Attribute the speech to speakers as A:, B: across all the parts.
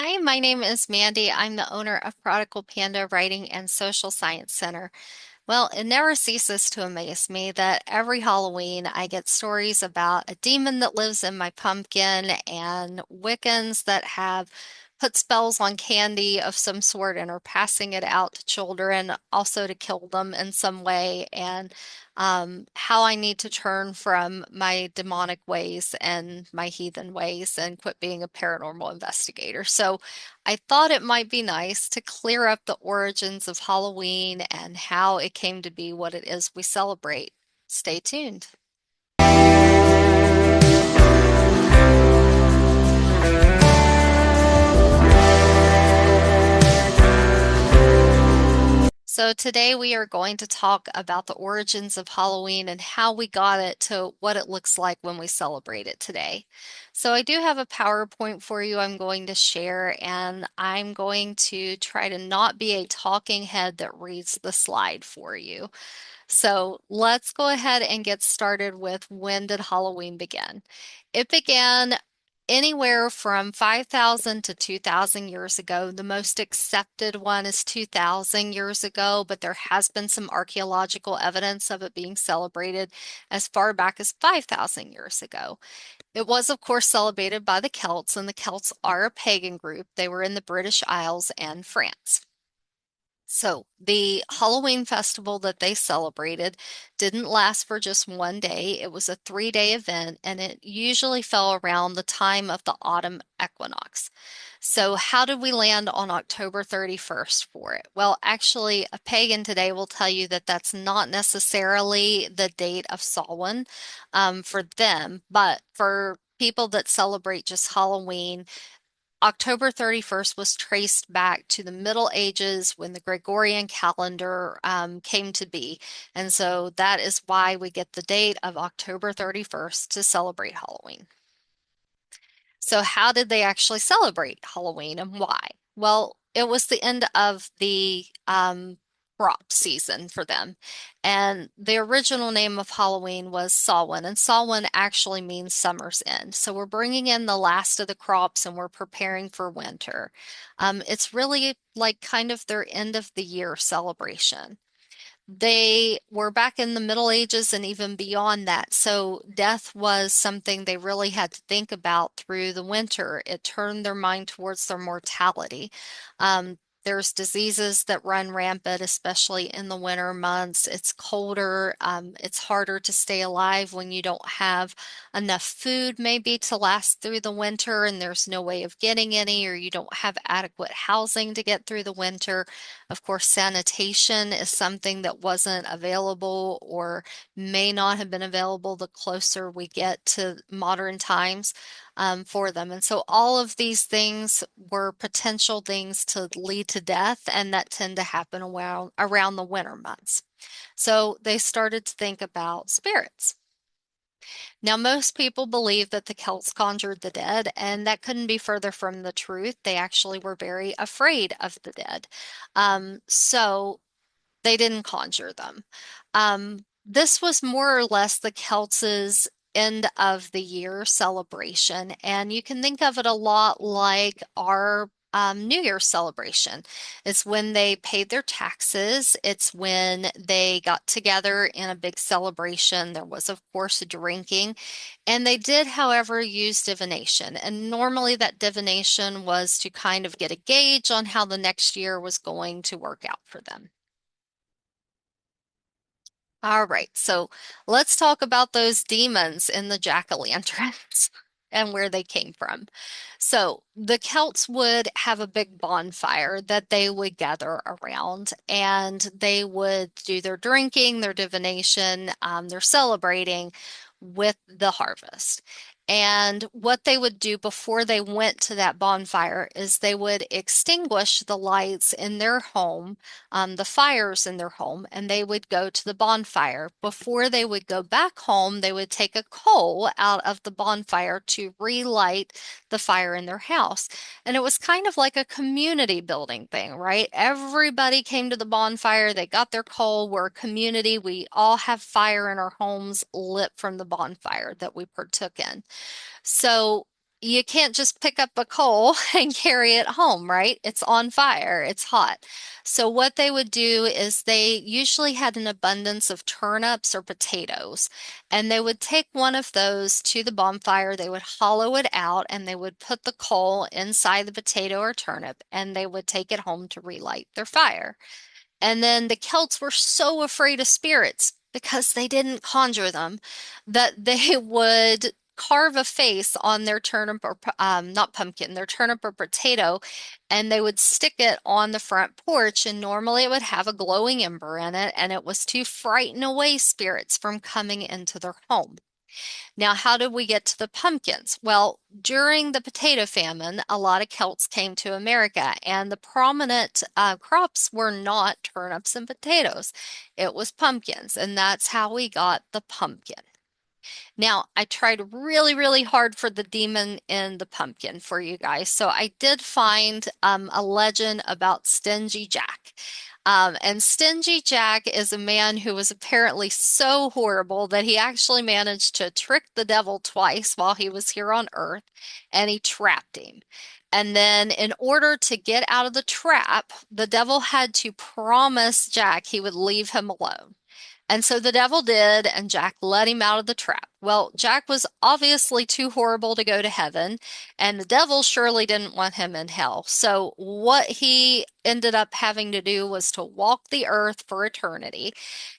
A: Hi, my name is Mandy. I'm the owner of Prodigal Panda Writing and Social Science Center. Well, it never ceases to amaze me that every Halloween I get stories about a demon that lives in my pumpkin and Wiccans that have put spells on candy of some sort and are passing it out to children, also to kill them in some way, and how I need to turn from my demonic ways and my heathen ways and quit being a paranormal investigator. So, I thought it might be nice to clear up the origins of Halloween and how it came to be what it is we celebrate. Stay tuned. So, today we are going to talk about the origins of Halloween and how we got it to what it looks like when we celebrate it today. So, I do have a PowerPoint for you I'm going to share, and I'm going to try to not be a talking head that reads the slide for you. So let's go ahead and get started with when did Halloween begin? It began anywhere from 5,000 to 2,000 years ago. The most accepted one is 2,000 years ago, but there has been some archaeological evidence of it being celebrated as far back as 5,000 years ago. It was, of course, celebrated by the Celts, and the Celts are a pagan group. They were in the British Isles and France. So, the Halloween festival that they celebrated didn't last for just one day. It was a 3-day event, and it usually fell around the time of the autumn equinox. So, how did we land on October 31st for it? Well, actually, a pagan today will tell you that that's not necessarily the date of Samhain for them, but for people that celebrate just Halloween, October 31st was traced back to the Middle Ages when the Gregorian calendar came to be. And so that is why we get the date of October 31st to celebrate Halloween. So, how did they actually celebrate Halloween and why? Well, it was the end of the crop season for them. And the original name of Halloween was Samhain, and Samhain actually means summer's end. So, we're bringing in the last of the crops and we're preparing for winter. It's really like kind of their end of the year celebration. They were back in the Middle Ages and even beyond that. So death was something they really had to think about through the winter. It turned their mind towards their mortality. There's diseases that run rampant, especially in the winter months. It's colder. It's harder to stay alive when you don't have enough food, maybe to last through the winter, and there's no way of getting any, or you don't have adequate housing to get through the winter. Of course, sanitation is something that wasn't available or may not have been available the closer we get to modern times for them. And so all of these things were potential things to lead to death, and that tend to happen around the winter months. So they started to think about spirits. Now, most people believe that the Celts conjured the dead, and that couldn't be further from the truth. They actually were very afraid of the dead. So they didn't conjure them. This was more or less the Celts' end of the year celebration, and you can think of it a lot like our New Year's celebration. It's when they paid their taxes. It's when they got together in a big celebration. There was, of course, drinking, and they did, however, use divination. And normally that divination was to kind of get a gauge on how the next year was going to work out for them. All right, so let's talk about those demons in the jack-o'-lanterns and where they came from. So the Celts would have a big bonfire that they would gather around, and they would do their drinking, their divination, their celebrating with the harvest. And what they would do before they went to that bonfire is they would extinguish the lights in their home, the fires in their home, and they would go to the bonfire. Before they would go back home, they would take a coal out of the bonfire to relight the fire in their house. And it was kind of like a community building thing, right? Everybody came to the bonfire, they got their coal. We're a community. We all have fire in our homes lit from the bonfire that we partook in. So you can't just pick up a coal and carry it home, right? It's on fire, it's hot. So, what they would do is they usually had an abundance of turnips or potatoes, and they would take one of those to the bonfire. They would hollow it out and they would put the coal inside the potato or turnip, and they would take it home to relight their fire. And then the Celts were so afraid of spirits because they didn't conjure them that they would carve a face on their turnip or not pumpkin, their turnip or potato, and they would stick it on the front porch. And normally it would have a glowing ember in it, and it was to frighten away spirits from coming into their home. Now, how did we get to the pumpkins? Well, during the potato famine, a lot of Celts came to America, and the prominent crops were not turnips and potatoes. It was pumpkins, and that's how we got the pumpkin. Now, I tried really, really hard for the demon in the pumpkin for you guys. So I did find a legend about Stingy Jack. And Stingy Jack is a man who was apparently so horrible that he actually managed to trick the devil twice while he was here on earth, and he trapped him. And then, in order to get out of the trap, the devil had to promise Jack he would leave him alone. And so the devil did, and Jack let him out of the trap. Well, Jack was obviously too horrible to go to heaven, and the devil surely didn't want him in hell. So, what he ended up having to do was to walk the earth for eternity.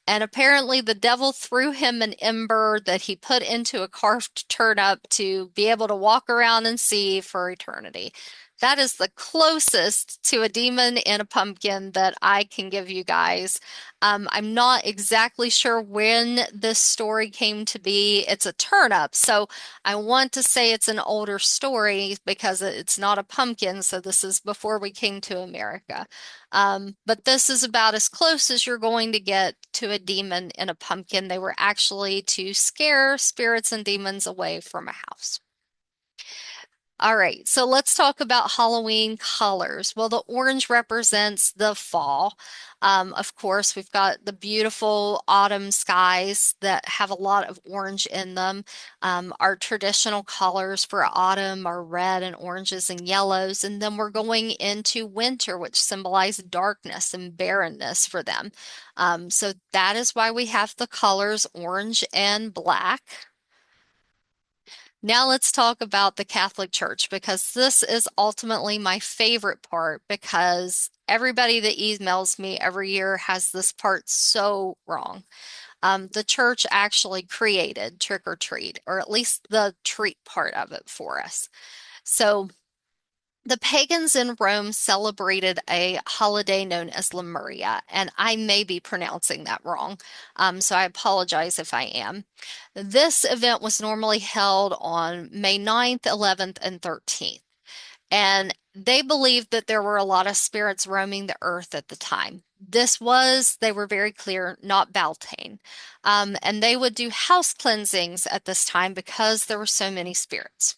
A: And apparently, the devil threw him an ember that he put into a carved turnip to be able to walk around and see for eternity. That is the closest to a demon in a pumpkin that I can give you guys. I'm not exactly sure when this story came to be. It's a turnip, so I want to say it's an older story because it's not a pumpkin, so this is before we came to America. But this is about as close as you're going to get to a demon in a pumpkin. They were actually to scare spirits and demons away from a house. All right, so let's talk about Halloween colors. Well, the orange represents the fall. Of course, we've got the beautiful autumn skies that have a lot of orange in them. Our traditional colors for autumn are red and oranges and yellows. And then we're going into winter, which symbolize darkness and barrenness for them. So that is why we have the colors orange and black. Now let's talk about the Catholic Church because this is ultimately my favorite part because everybody that emails me every year has this part so wrong. The church actually created trick or treat, or at least the treat part of it for us. So the pagans in Rome celebrated a holiday known as Lemuria, and I may be pronouncing that wrong, so I apologize if I am. This event was normally held on May 9th, 11th, and 13th, and they believed that there were a lot of spirits roaming the earth at the time. This was, they were very clear, not Beltane. And they would do house cleansings at this time because there were so many spirits.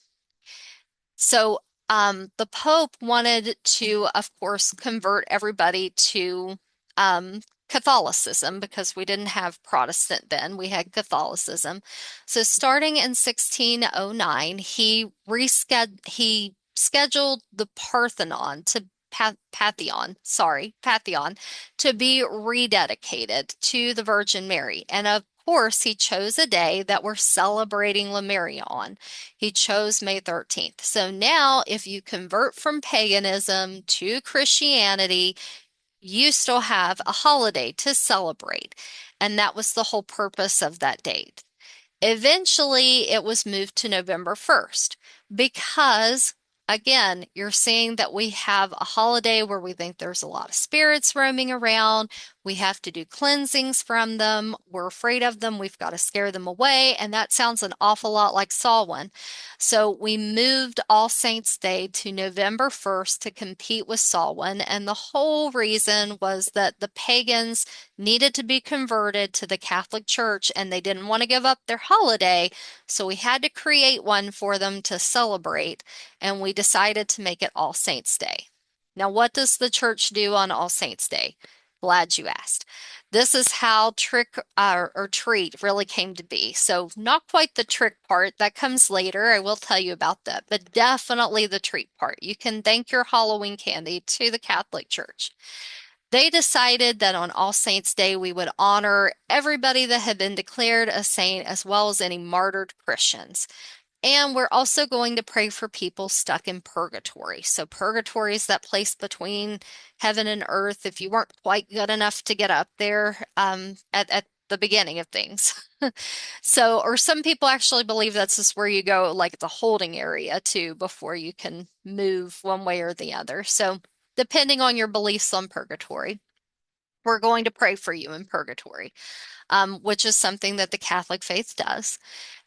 A: So the Pope wanted to, of course, convert everybody to Catholicism because we didn't have Protestant then, we had Catholicism. So starting in 1609, he scheduled the Parthenon to Pantheon to be rededicated to the Virgin Mary. And of course, he chose a day that we're celebrating Lemuria on. He chose May 13th. So now, if you convert from paganism to Christianity, you still have a holiday to celebrate. And that was the whole purpose of that date. Eventually, it was moved to November 1st because, again, you're seeing that we have a holiday where we think there's a lot of spirits roaming around. We have to do cleansings from them. We're afraid of them. We've got to scare them away. And that sounds an awful lot like Samhain. So we moved All Saints' Day to November 1st to compete with Samhain. And the whole reason was that the pagans needed to be converted to the Catholic Church and they didn't want to give up their holiday. So we had to create one for them to celebrate. And we decided to make it All Saints' Day. Now, what does the church do on All Saints' Day? Glad you asked. This is how trick or treat really came to be. So, not quite the trick part, that comes later. I will tell you about that, but definitely the treat part. You can thank your Halloween candy to the Catholic Church. They decided that on All Saints' Day, we would honor everybody that had been declared a saint, as well as any martyred Christians. And we're also going to pray for people stuck in purgatory. So, purgatory is that place between heaven and earth. If you weren't quite good enough to get up there at the beginning of things. So, or some people actually believe that's just where you go, like the holding area too, before you can move one way or the other. So, depending on your beliefs on purgatory, we're going to pray for you in purgatory, which is something that the Catholic faith does.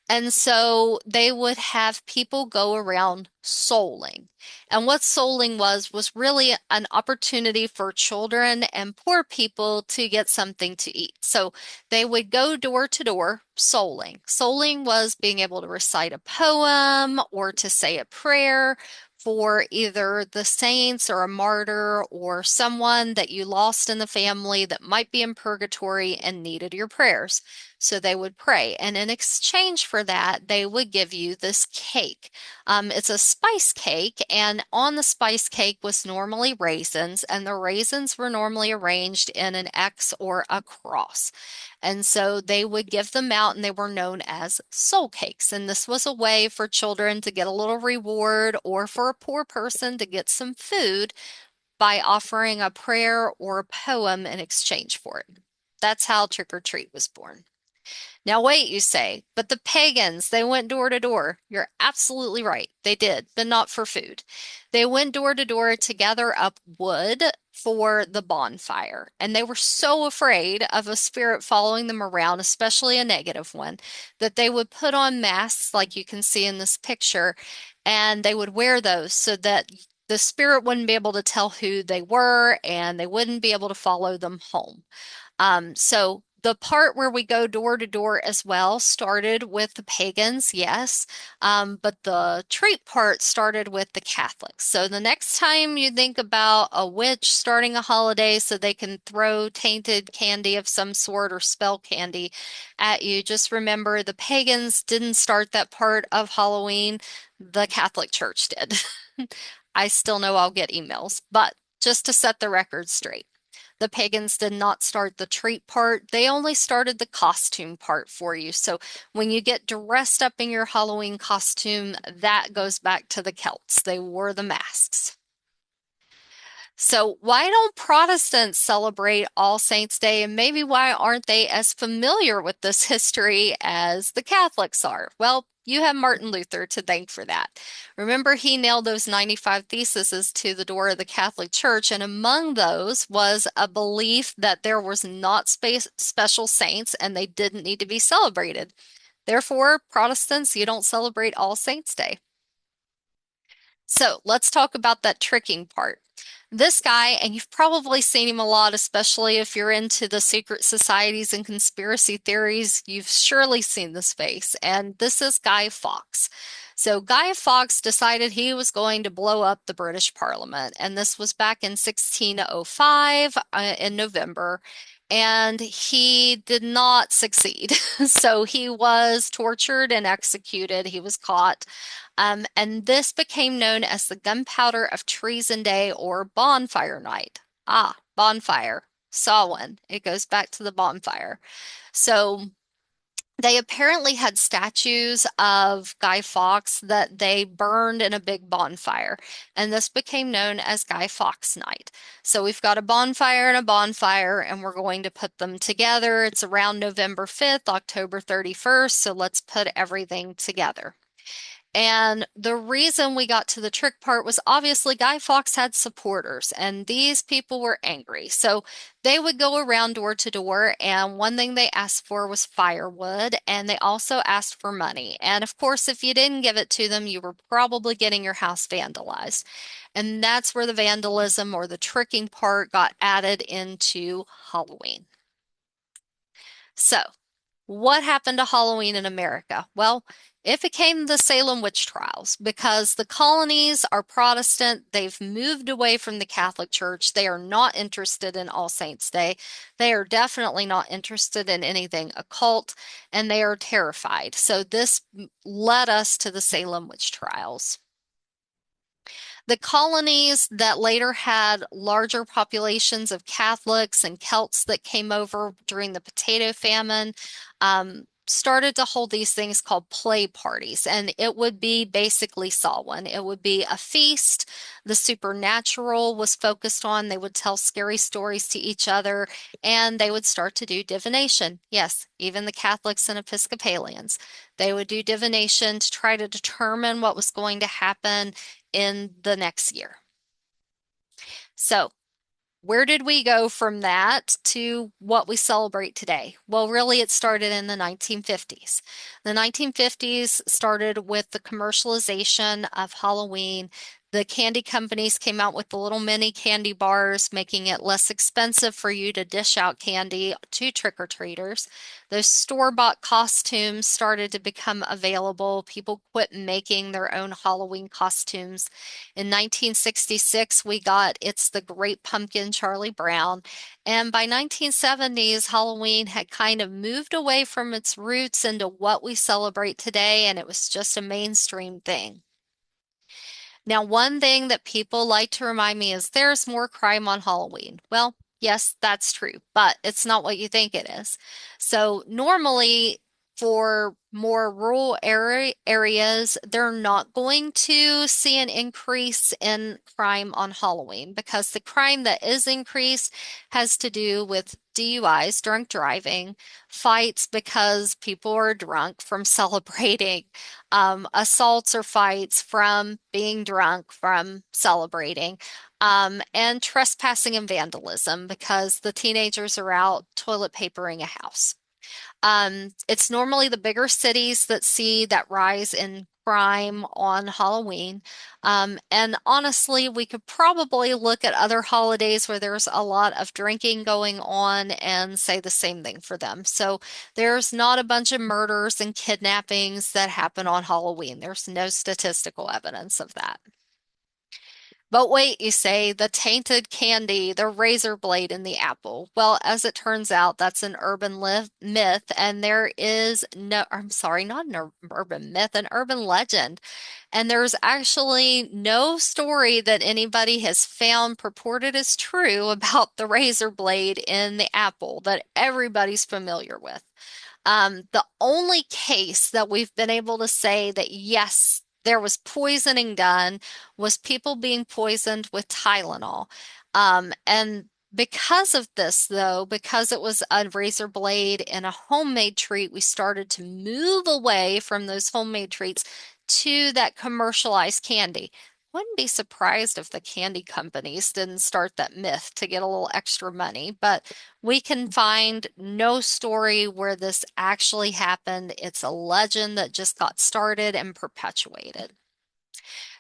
A: And so they would have people go around souling. And what souling was really an opportunity for children and poor people to get something to eat. So they would go door to door souling. Souling was being able to recite a poem or to say a prayer for either the saints or a martyr or someone that you lost in the family that might be in purgatory and needed your prayers. So they would pray. And in exchange for that, they would give you this cake. It's a spice cake, and on the spice cake was normally raisins, and the raisins were normally arranged in an X or a cross. And so they would give them out, and they were known as soul cakes. And this was a way for children to get a little reward or for a poor person to get some food by offering a prayer or a poem in exchange for it. That's how trick or treat was born. Now, wait, you say, but the pagans, they went door to door. You're absolutely right. They did, but not for food. They went door to door to gather up wood for the bonfire. And they were so afraid of a spirit following them around, especially a negative one, that they would put on masks, like you can see in this picture, and they would wear those so that the spirit wouldn't be able to tell who they were and they wouldn't be able to follow them home. So the part where we go door to door as well started with the pagans, yes, but the treat part started with the Catholics. So the next time you think about a witch starting a holiday so they can throw tainted candy of some sort or spell candy at you, just remember the pagans didn't start that part of Halloween. The Catholic Church did. I still know I'll get emails, but just to set the record straight. The pagans did not start the treat part. They only started the costume part for you. So when you get dressed up in your Halloween costume, that goes back to the Celts. They wore the masks. So why don't Protestants celebrate All Saints' Day, and maybe why aren't they as familiar with this history as the Catholics are? Well, you have Martin Luther to thank for that. Remember, he nailed those 95 theses to the door of the Catholic Church, and among those was a belief that there was not special saints and they didn't need to be celebrated. Therefore, Protestants, you don't celebrate All Saints' Day. So let's talk about that tricking part. This guy, and you've probably seen him a lot, especially if you're into the secret societies and conspiracy theories, you've surely seen this face. And this is Guy Fawkes. So Guy Fawkes decided he was going to blow up the British Parliament. And this was back in 1605 in November. And he did not succeed. So he was tortured and executed. He was caught. And this became known as the Gunpowder of Treason Day or Bonfire Night. Ah, bonfire. Saw one. It goes back to the bonfire. So they apparently had statues of Guy Fawkes that they burned in a big bonfire, and this became known as Guy Fawkes Night. So we've got a bonfire and a bonfire, and we're going to put them together. It's around November 5th, October 31st, so let's put everything together. And the reason we got to the trick part was obviously Guy Fawkes had supporters, and these people were angry. So they would go around door to door, and one thing they asked for was firewood, and they also asked for money. And of course, if you didn't give it to them, you were probably getting your house vandalized. And that's where the vandalism or the tricking part got added into Halloween. So, what happened to Halloween in America? Well, It became the Salem witch trials because the colonies are Protestant. They've moved away from the Catholic Church. They are not interested in All Saints' Day. They are definitely not interested in anything occult, and they are terrified. So this led us to the Salem witch trials. The colonies that later had larger populations of Catholics and Celts that came over during the potato famine started to hold these things called play parties. And it would be basically Samhain. It would be a feast. The supernatural was focused on. They would tell scary stories to each other and they would start to do divination. Yes, even the Catholics and Episcopalians. They would do divination to try to determine what was going to happen in the next year. So, where did we go from that to what we celebrate today? Well, really, it started in the 1950s. The 1950s started with the commercialization of Halloween. The candy companies came out with the little mini candy bars, making it less expensive for you to dish out candy to trick-or-treaters. Those store-bought costumes started to become available. People quit making their own Halloween costumes. In 1966, we got It's the Great Pumpkin, Charlie Brown. And by 1970s, Halloween had kind of moved away from its roots into what we celebrate today, and it was just a mainstream thing. Now, one thing that people like to remind me is there's more crime on Halloween. Well, yes, that's true, but it's not what you think it is. So normally for more rural areas, they're not going to see an increase in crime on Halloween because the crime that is increased has to do with DUIs, drunk driving, fights because people are drunk from celebrating, assaults or fights from being drunk from celebrating, and trespassing and vandalism because the teenagers are out toilet papering a house. It's normally the bigger cities that see that rise in crime on Halloween. And honestly, we could probably look at other holidays where there's a lot of drinking going on and say the same thing for them. So there's not a bunch of murders and kidnappings that happen on Halloween. There's no statistical evidence of that. But wait, you say, the tainted candy, the razor blade in the apple. Well, as it turns out, that's an urban myth, and there is no, I'm sorry, not an urban myth, an urban legend. And there's actually no story that anybody has found purported as true about the razor blade in the apple that everybody's familiar with. The only case that we've been able to say that yes, there was poisoning done was people being poisoned with Tylenol. And because of this, though, because it was a razor blade and a homemade treat, we started to move away from those homemade treats to that commercialized candy. Wouldn't be surprised if the candy companies didn't start that myth to get a little extra money, but we can find no story where this actually happened. It's a legend that just got started and perpetuated.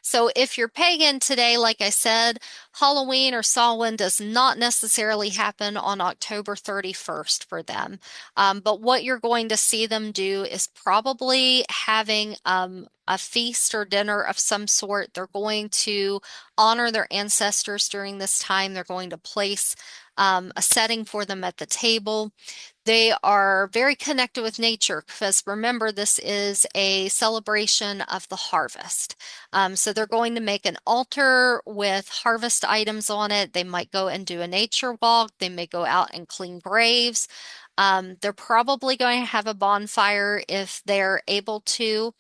A: So if you're pagan today, like I said, Halloween or Samhain does not necessarily happen on October 31st for them. But what you're going to see them do is probably having a feast or dinner of some sort. They're going to honor their ancestors during this time. They're going to place a setting for them at the table. They are very connected with nature because remember, this is a celebration of the harvest. So they're going to make an altar with harvest items on it. They might go and do a nature walk. They may go out and clean graves. They're probably going to have a bonfire if they're able to.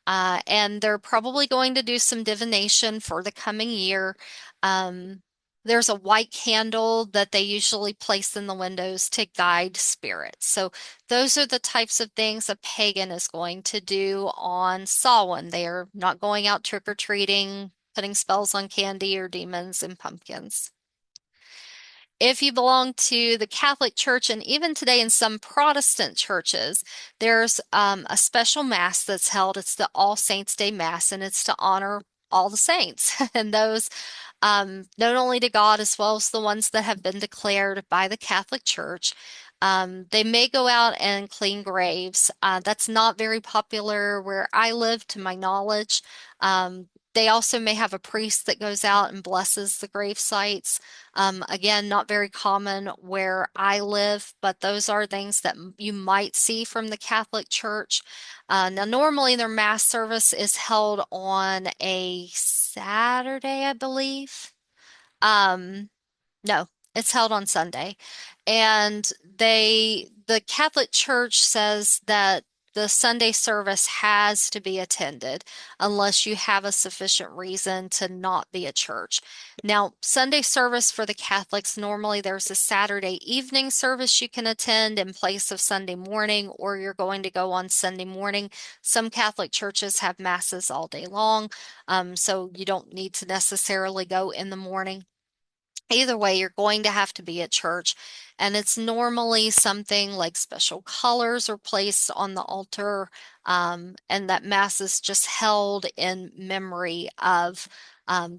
A: And they're probably going to do some divination for the coming year. Um, there's a white candle that they usually place in the windows to guide spirits. So those are the types of things a pagan is going to do on Samhain. They are not going out trick-or-treating, putting spells on candy or demons and pumpkins. If you belong to the Catholic Church, and even today in some Protestant churches, there's a special Mass that's held. It's the All Saints' Day Mass, and it's to honor all the saints and those known only to God as well as the ones that have been declared by the Catholic Church. They may go out and clean graves. That's not very popular where I live, to my knowledge. They also may have a priest that goes out and blesses the grave sites. Again, not very common where I live, but those are things that you might see from the Catholic Church. Now, normally their mass service is held on a Saturday, I believe. Um, no, it's held on Sunday. And the Catholic Church says that the Sunday service has to be attended unless you have a sufficient reason to not be a church. Now, Sunday service for the Catholics, normally there's a Saturday evening service you can attend in place of Sunday morning, or you're going to go on Sunday morning. Some Catholic churches have masses all day long, so you don't need to necessarily go in the morning. Either way, you're going to have to be at church, and it's normally something like special colors are placed on the altar, and that mass is just held in memory of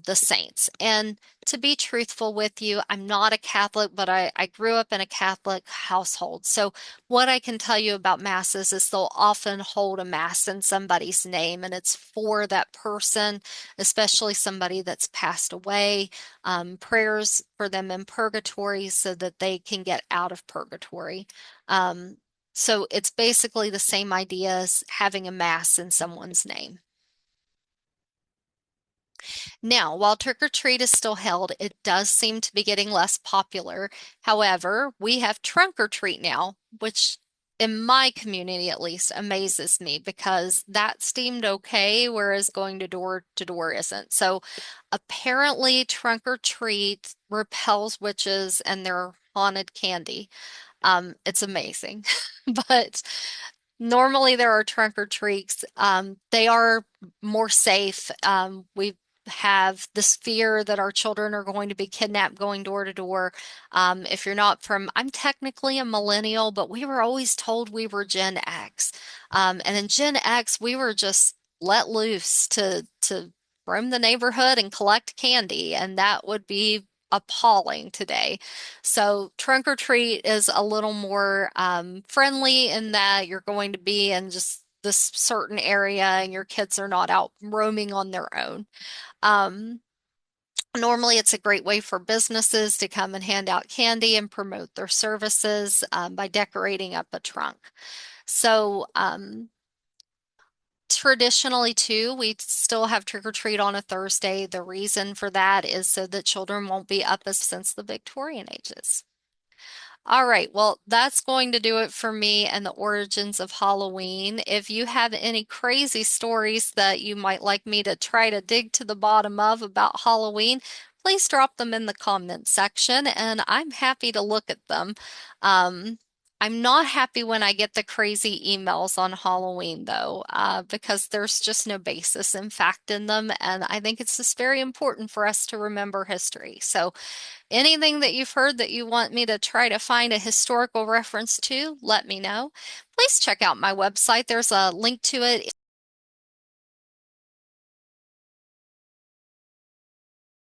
A: the saints. And to be truthful with you, I'm not a Catholic, but I grew up in a Catholic household. So what I can tell you about masses is they'll often hold a mass in somebody's name, and it's for that person, especially somebody that's passed away, prayers for them in purgatory so that they can get out of purgatory. Um, so it's basically the same idea as having a mass in someone's name. Now, while trick or treat is still held, it does seem to be getting less popular. However, we have trunk or treat now, which in my community at least amazes me because that seemed okay, whereas going to door isn't. So apparently, trunk or treat repels witches and their haunted candy. It's amazing. But normally there are trunk or treats. They are more safe. We have this fear that our children are going to be kidnapped going door to door. If you're not from, I'm technically a millennial, but we were always told we were Gen X. And in Gen X, we were just let loose to roam the neighborhood and collect candy, and that would be appalling today. So trunk or treat is a little more friendly in that you're going to be in just this certain area and your kids are not out roaming on their own. Um, Normally, it's a great way for businesses to come and hand out candy and promote their services by decorating up a trunk. So, traditionally, too, we still have trick or treat on a Thursday. The reason for that is so that children won't be up as since the Victorian ages. All right, well, that's going to do it for me and the origins of Halloween. If you have any crazy stories that you might like me to try to dig to the bottom of about Halloween, please drop them in the comment section and I'm happy to look at them. Um, I'm not happy when I get the crazy emails on Halloween, though, because there's just no basis in fact in them. And I think it's just very important for us to remember history. So, anything that you've heard that you want me to try to find a historical reference to, let me know. Please check out my website. There's a link to it